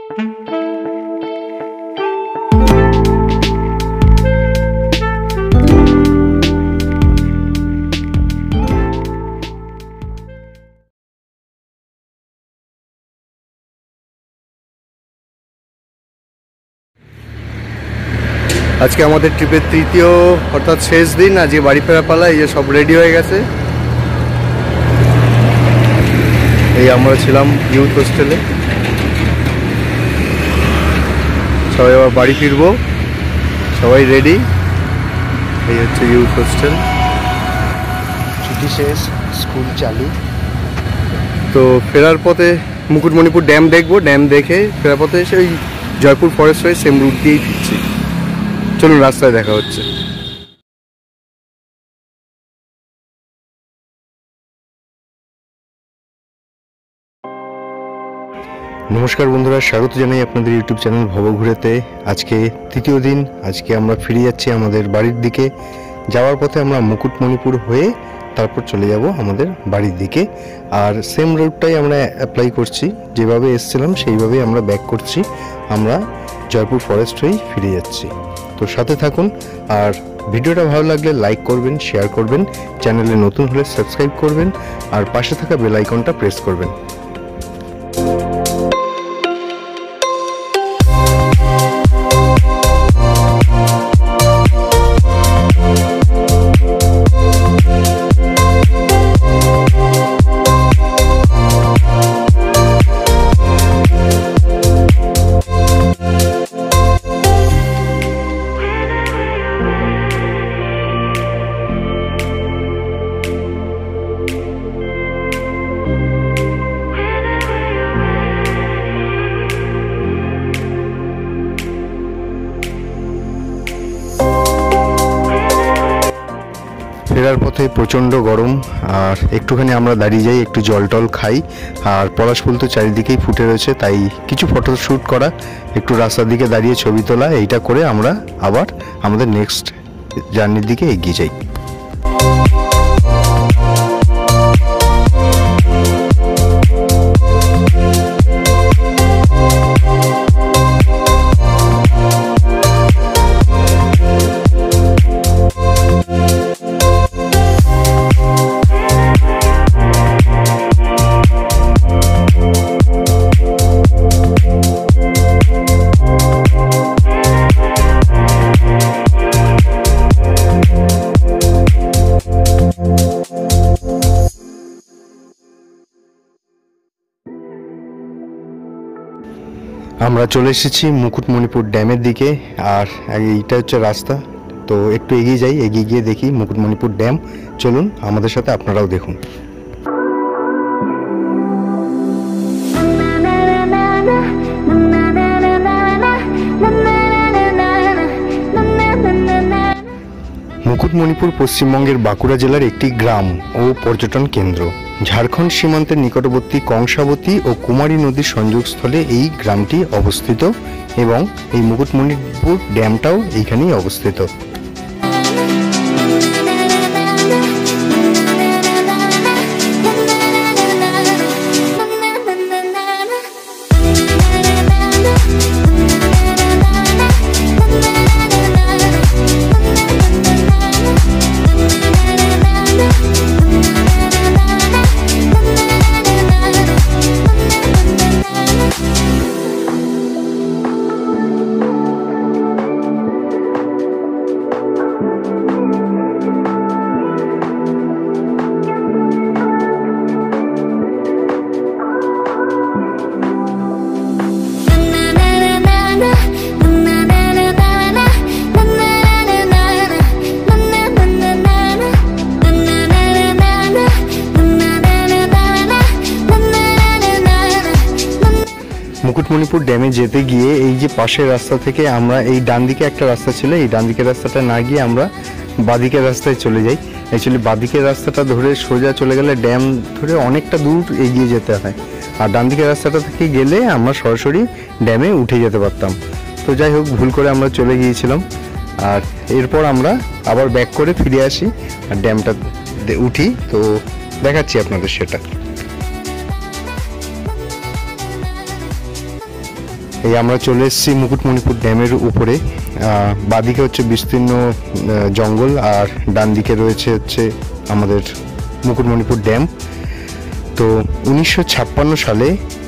আজকে আমাদের ট্রিপের তৃতীয় অর্থাৎ শেষ দিন। আজকে বাড়ি ফেরা পালা। এই যে সব রেডি হয়ে গেছে। এই আমরা ছিলাম ইউথ হোস্টেলে, সবাই আবার বাড়ি ফিরবো, সবাই রেডি। এই হচ্ছে ইউথ হোস্টেল। ছুটি শেষ, স্কুল চালু। তো ফেরার পথে মুকুটমণিপুর ড্যাম দেখবো, ড্যাম দেখে ফেরার পথে এসে ওই জয়পুর ফরেস্ট হয়ে সেম রুট দিয়েই ফিরছি। চলুন রাস্তায় দেখা হচ্ছে। নমস্কার বন্ধুরা, স্বাগত জানাই আপনাদের ইউটিউব চ্যানেল ভবঘুরেতে। আজকে তৃতীয় দিন। আজকে আমরা ফিরে যাচ্ছি আমাদের বাড়ির দিকে। যাওয়ার পথে আমরা মুকুটমণিপুর হয়ে তারপর চলে যাব আমাদের বাড়ির দিকে। আর সেম রুটটাই আমরা অ্যাপ্লাই করছি, যেভাবে এসেছিলাম সেইভাবেই আমরা ব্যাক করছি। আমরা জয়পুর ফরেস্ট হয়েই ফিরে যাচ্ছি। তো সাথে থাকুন। আর ভিডিওটা ভালো লাগলে লাইক করবেন, শেয়ার করবেন, চ্যানেলে নতুন হলে সাবস্ক্রাইব করবেন, আর পাশে থাকা বেল আইকনটা প্রেস করবেন। ফেরার পথে প্রচণ্ড গরম, আর একটুখানি আমরা দাঁড়িয়ে যাই, একটু জল টল খাই। আর পলাশ ফুল তো চারিদিকেই ফুটে রয়েছে, তাই কিছু ফটো শ্যুট করা, একটু রাস্তার দিকে দাঁড়িয়ে ছবি তোলা, এইটা করে আমরা আবার আমাদের নেক্সট জার্নির দিকে এগিয়ে যাই। আমরা চলে এসেছি মুকুটমণিপুর ড্যামের দিকে, আর এইটা হচ্ছে রাস্তা। তো একটু এগিয়ে যাই, এগিয়ে গিয়ে দেখি মুকুটমণিপুর ড্যাম। চলুন আমাদের সাথে আপনারাও দেখুন। মুকুটমণিপুর পশ্চিমবঙ্গের বাঁকুড়া জেলার একটি গ্রাম ও পর্যটন কেন্দ্র। ঝাড়খণ্ড সীমান্তের নিকটবর্তী কংসাবতী ও কুমারী নদীর সংযোগস্থলে এই গ্রামটি অবস্থিত, এবং এই মুকুটমণিপুর ড্যামটাও এইখানেই অবস্থিত। মুকুটমণিপুর ড্যামে যেতে গিয়ে এই যে পাশের রাস্তা থেকে আমরা, এই ডান দিকে একটা রাস্তা ছিল, এই ডান দিকের রাস্তাটা না গিয়ে আমরা বাঁদিকের রাস্তায় চলে যাই। অ্যাকচুয়ালি বাঁদিকের রাস্তাটা ধরে সোজা চলে গেলে ড্যাম ধরে অনেকটা দূর এগিয়ে যেতে হয়, আর ডান দিকের রাস্তাটা থেকে গেলে আমরা সরাসরি ড্যামে উঠে যেতে পারতাম। তো যাই হোক, ভুল করে আমরা চলে গিয়েছিলাম। আর এরপর আমরা আবার ব্যাক করে ফিরে আসি আর ড্যামটা উঠি। তো দেখাচ্ছি আপনাদের সেটা। এই আমরা চলে এসেছি মুকুটমণিপুর ড্যামের উপরে। বাদিকে হচ্ছে বিস্তীর্ণ জঙ্গল আর ডান দিকে রয়েছে হচ্ছে আমাদের মুকুটমণিপুর ড্যাম। তো 1956 সালে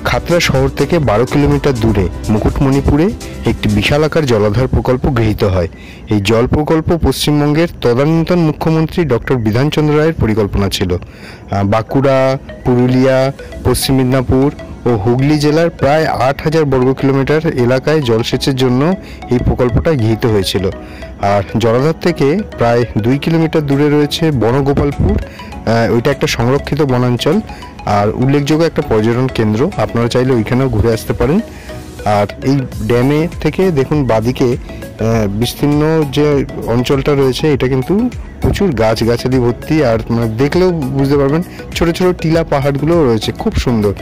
খাতড়া শহর থেকে 12 কিলোমিটার দূরে মুকুটমণিপুরে একটি বিশালাকার জলাধার প্রকল্প গৃহীত হয়। এই জল প্রকল্প পশ্চিমবঙ্গের তদানীন্তন মুখ্যমন্ত্রী ডক্টর বিধানচন্দ্র রায়ের পরিকল্পনা ছিল। বাঁকুড়া, পুরুলিয়া, পশ্চিম মেদিনীপুর ও হুগলি জেলার প্রায় 8000 বর্গ কিলোমিটার এলাকায় জলসেচের জন্য এই প্রকল্পটা গৃহীত হয়েছিল। আর জলাধার থেকে প্রায় 2 কিলোমিটার দূরে রয়েছে বনগোপালপুর। ওইটা একটা সংরক্ষিত বনাঞ্চল আর উল্লেখযোগ্য একটা পর্যটন কেন্দ্র। আপনারা চাইলে ওইখানেও ঘুরে আসতে পারেন। আর এই ড্যামে থেকে দেখুন বাদিকে বিস্তীর্ণ যে অঞ্চলটা রয়েছে এটা কিন্তু প্রচুর গাছগাছালি ভর্তি। আর মানে দেখলেও বুঝতে পারবেন ছোট ছোট টিলা পাহাড়গুলোও রয়েছে, খুব সুন্দর।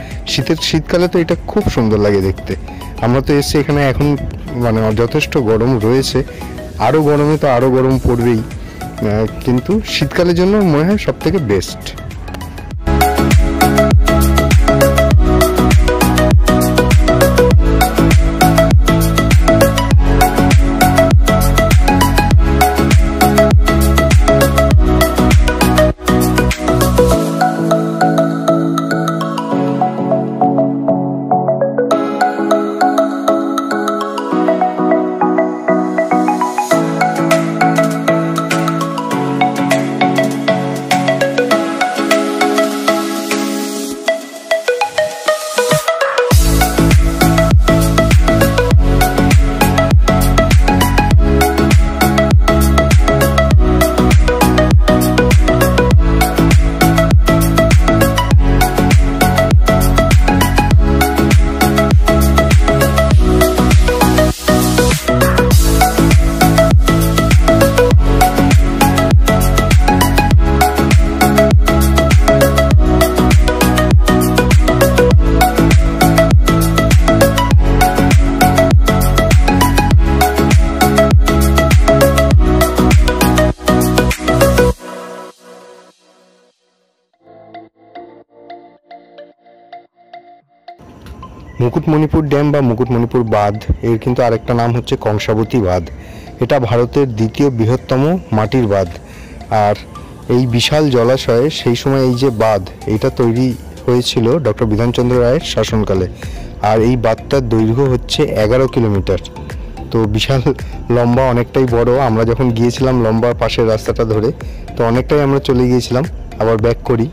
শীতকালে তো এটা খুব সুন্দর লাগে দেখতে। আমরা তো এসছি এখানে, এখন মানে যথেষ্ট গরম রয়েছে, আরও গরমে তো আরও গরম পড়বেই, কিন্তু শীতকালের জন্য মনে হয় সব থেকে বেস্ট। মুকুটমণিপুর ড্যাম বা মুকুটমণিপুর বাঁধ এর কিন্তু আরেকটা নাম হচ্ছে কংসাবতী বাঁধ। এটা ভারতের দ্বিতীয় বৃহত্তম মাটির বাঁধ। আর এই বিশাল জলাশয়ে সেই সময় এই যে বাঁধ এটা তৈরি হয়েছিল ডক্টর বিধানচন্দ্র রায়ের শাসনকালে। আর এই বাঁধটার দৈর্ঘ্য হচ্ছে 11 কিলোমিটার। তো বিশাল লম্বা, অনেকটাই বড়। আমরা যখন গিয়েছিলাম লম্বা পাশের রাস্তাটা ধরে, তো অনেকটাই আমরা চলে গিয়েছিলাম, আবার ব্যাক করি।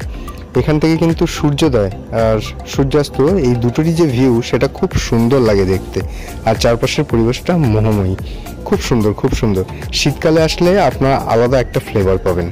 এখান থেকে কিন্তু সূর্যোদয় আর সূর্যাস্ত এই দুটোরই যে ভিউ সেটা খুব সুন্দর লাগে দেখতে। আর চারপাশের পরিবেশটা মোহময়ী, খুব সুন্দর, খুব সুন্দর। শীতকালে আসলে আপনারা আলাদা একটা ফ্লেভার পাবেন।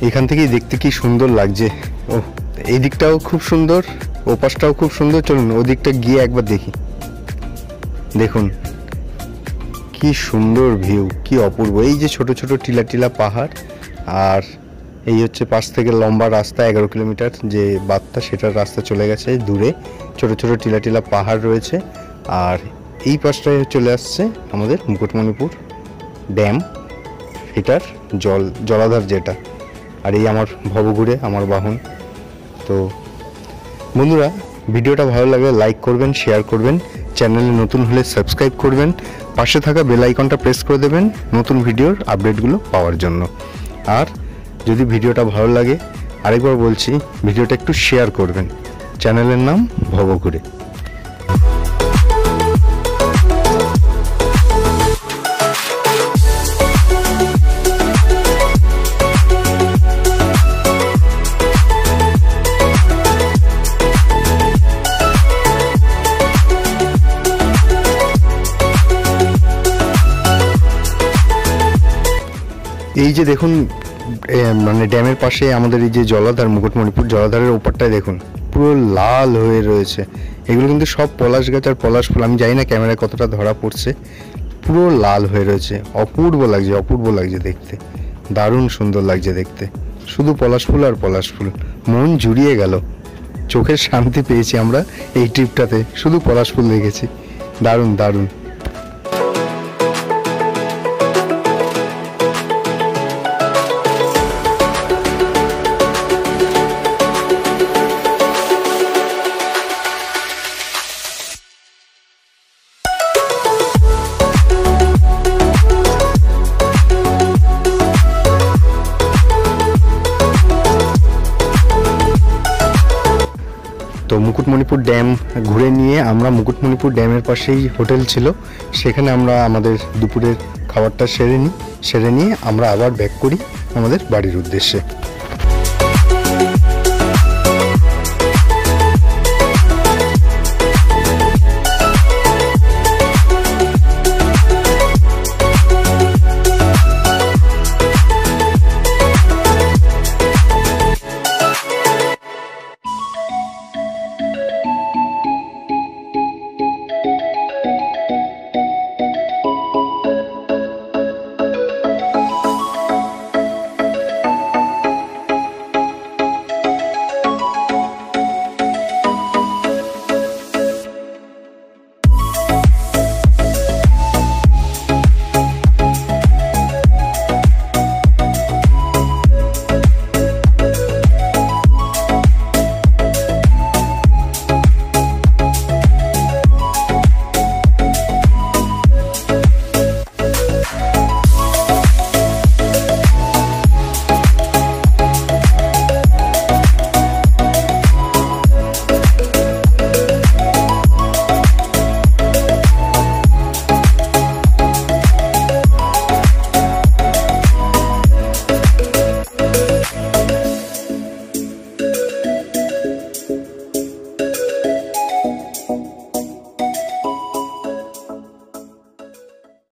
এখান থেকেই দেখতে কি সুন্দর লাগছে। ও এই দিকটাও খুব সুন্দর, ও পাশটাও খুব সুন্দর। চলুন ওদিকটা গিয়ে একবার দেখি। দেখুন কি সুন্দর ভিউ, কি অপূর্ব। এই যে ছোট ছোট টিলা টিলা পাহাড়, আর এই হচ্ছে পাশ থেকে লম্বা রাস্তা 11 কিলোমিটার যে বাঁধটা, সেটার রাস্তা চলে গেছে দূরে। ছোট ছোট টিলা টিলা পাহাড় রয়েছে। আর এই পাশটায় চলে আসছে আমাদের মুকুটমণিপুর ড্যাম, এটার জলাধার যেটা। আর এই আমার ভবঘুরে, আমার বাহন। তো বন্ধুরা, ভিডিওটা ভালো লাগলে লাইক করবেন, শেয়ার করবেন, চ্যানেলে নতুন হলে সাবস্ক্রাইব করবেন, পাশে থাকা বেল আইকনটা প্রেস করে দেবেন নতুন ভিডিওর আপডেটগুলো পাওয়ার জন্য। আর যদি ভিডিওটা ভালো লাগে আরেকবার বলছি, ভিডিওটা একটু শেয়ার করবেন। চ্যানেলের নাম ভবঘুরে। এই যে দেখুন, মানে ড্যামের পাশে আমাদের এই যে জলাধার, মুকুটমণিপুর জলাধারের ওপারটায় দেখুন পুরো লাল হয়ে রয়েছে। এগুলো কিন্তু সব পলাশ গাছ আর পলাশ ফুল। আমি জানি না ক্যামেরায় কতটা ধরা পড়ছে, পুরো লাল হয়ে রয়েছে। অপূর্ব লাগছে, অপূর্ব লাগছে দেখতে, দারুণ সুন্দর লাগছে দেখতে। শুধু পলাশ ফুল আর পলাশ ফুল, মন জুড়িয়ে গেল, চোখের শান্তি পেয়েছি আমরা এই ট্রিপটাতে। শুধু পলাশ ফুল দেখেছি, দারুণ দারুণ। তো মুকুটমণিপুর ড্যাম ঘুরে নিয়ে আমরা মুকুটমণিপুর ড্যামের পাশেই হোটেল ছিল, সেখানে আমরা আমাদের দুপুরের খাবারটা সেরে নিয়ে আমরা আবার ব্যাক করি আমাদের বাড়ির উদ্দেশ্যে।